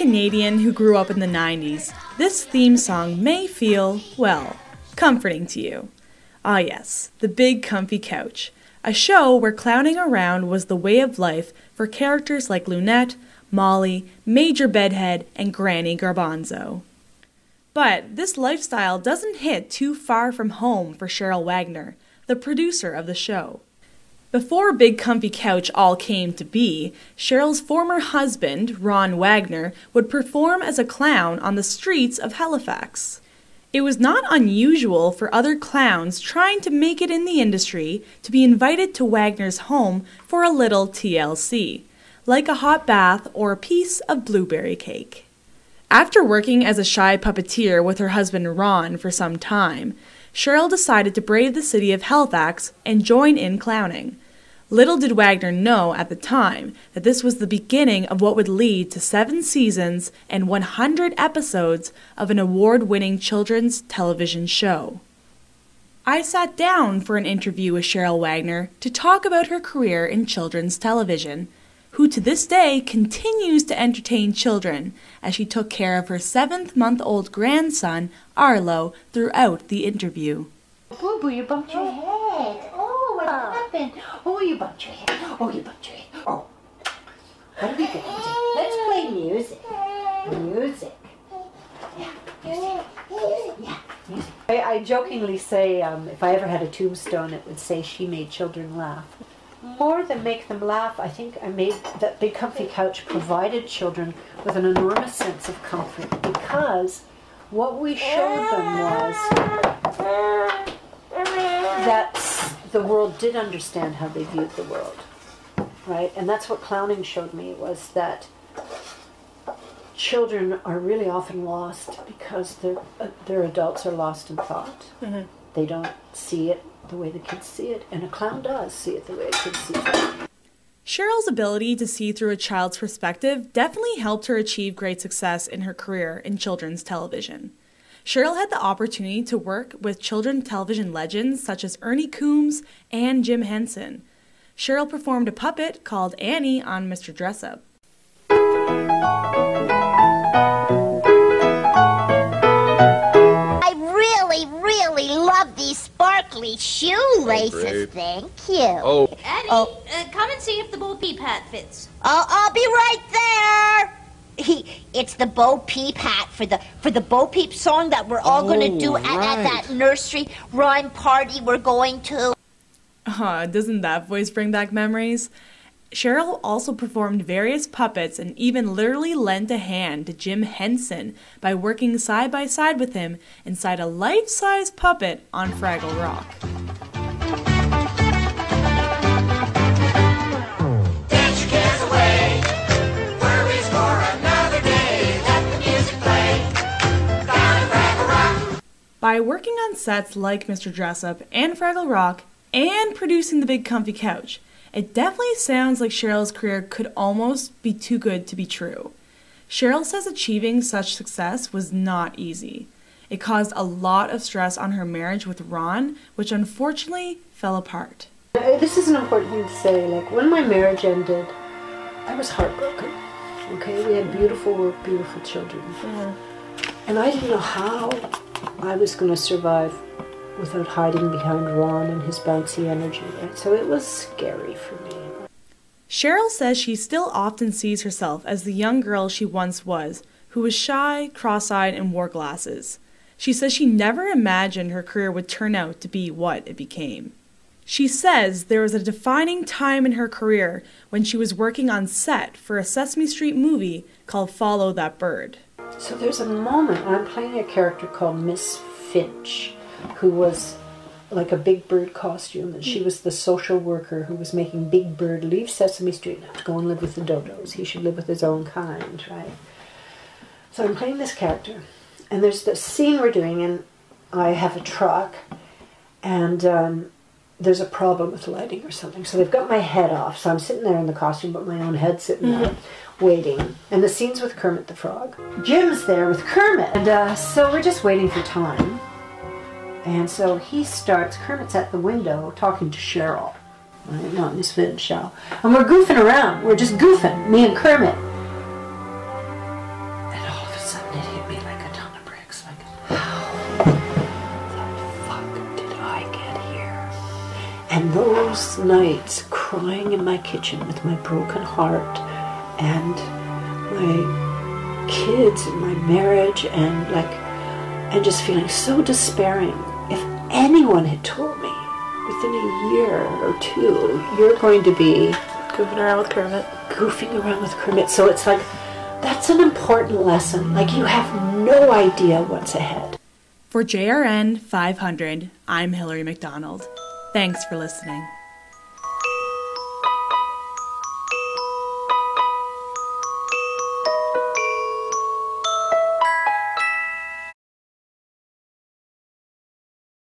Canadian who grew up in the 90s, this theme song may feel, well, comforting to you. Ah yes, the Big Comfy Couch, a show where clowning around was the way of life for characters like Lunette, Molly, Major Bedhead, and Granny Garbanzo. But this lifestyle doesn't hit too far from home for Cheryl Wagner, the producer of the show. Before Big Comfy Couch all came to be, Cheryl's former husband, Ron Wagner, would perform as a clown on the streets of Halifax. It was not unusual for other clowns trying to make it in the industry to be invited to Wagner's home for a little TLC, like a hot bath or a piece of blueberry cake. After working as a shy puppeteer with her husband Ron for some time, Cheryl decided to brave the city of Halifax and join in clowning. Little did Wagner know at the time that this was the beginning of what would lead to 7 seasons and 100 episodes of an award-winning children's television show. I sat down for an interview with Cheryl Wagner to talk about her career in children's television, who to this day continues to entertain children as she took care of her 7-month-old grandson, Arlo, throughout the interview. Boo Boo, you bumped your head. Oh, what happened? Oh, you bumped your head. Oh, you bumped your head. Oh, what are we going to do? Let's play music. Music. Yeah, music. Yeah, music. I jokingly say if I ever had a tombstone, it would say she made children laugh. More than make them laugh, I think I made that Big Comfy Couch provided children with an enormous sense of comfort, because what we showed them was that the world did understand how they viewed the world, right? And that's what clowning showed me, was that children are really often lost because their adults are lost in thought. Mm-hmm. They don't see it the way the kids see it, and a clown does see it the way a kid sees it. Cheryl's ability to see through a child's perspective definitely helped her achieve great success in her career in children's television. Cheryl had the opportunity to work with children's television legends such as Ernie Coombs and Jim Henson. Cheryl performed a puppet called Annie on Mr. Dressup. I really love these sparkly shoelaces. Thank you. Oh. Annie, come and see if the Bo Peep hat fits. I'll be right there. It's the Bo Peep hat for the Bo Peep song that we're all going to do at that nursery rhyme party we're going to. Doesn't that voice bring back memories? Cheryl also performed various puppets and even literally lent a hand to Jim Henson by working side by side with him inside a life-size puppet on Fraggle Rock. Dance your cares away, worries for another day, let the music play, down in Fraggle Rock. By working on sets like Mr. Dressup and Fraggle Rock and producing the Big Comfy Couch, it definitely sounds like Cheryl's career could almost be too good to be true. Cheryl says achieving such success was not easy. It caused a lot of stress on her marriage with Ron, which unfortunately fell apart. This is an important thing to say. Like, when my marriage ended, I was heartbroken. Okay, we had beautiful work, beautiful children. Yeah. And I didn't know how I was going to survive without hiding behind Ron and his bouncy energy. Right? So it was scary for me. Cheryl says she still often sees herself as the young girl she once was, who was shy, cross-eyed, and wore glasses. She says she never imagined her career would turn out to be what it became. She says there was a defining time in her career when she was working on set for a Sesame Street movie called Follow That Bird. So there's a moment when I'm playing a character called Miss Finch, who was like a Big Bird costume, and she was the social worker who was making Big Bird leave Sesame Street and have to go and live with the dodos. He should live with his own kind, right? So I'm playing this character, and there's this scene we're doing, and I have a truck, and there's a problem with lighting or something. So they've got my head off, so I'm sitting there in the costume, but my own head sitting there, waiting. And the scene's with Kermit the Frog. Jim's there with Kermit, and so we're just waiting for time. And so he starts, Kermit's at the window talking to Cheryl, right? Not Miss Finch, and we're goofing around. We're just goofing, me and Kermit. And those nights crying in my kitchen with my broken heart and my kids and my marriage and just feeling so despairing. If anyone had told me within a year or two, you're going to be Goofing around with Kermit. So it's like, that's an important lesson. Like, you have no idea what's ahead. For JRN 500, I'm Hillary MacDonald. Thanks for listening.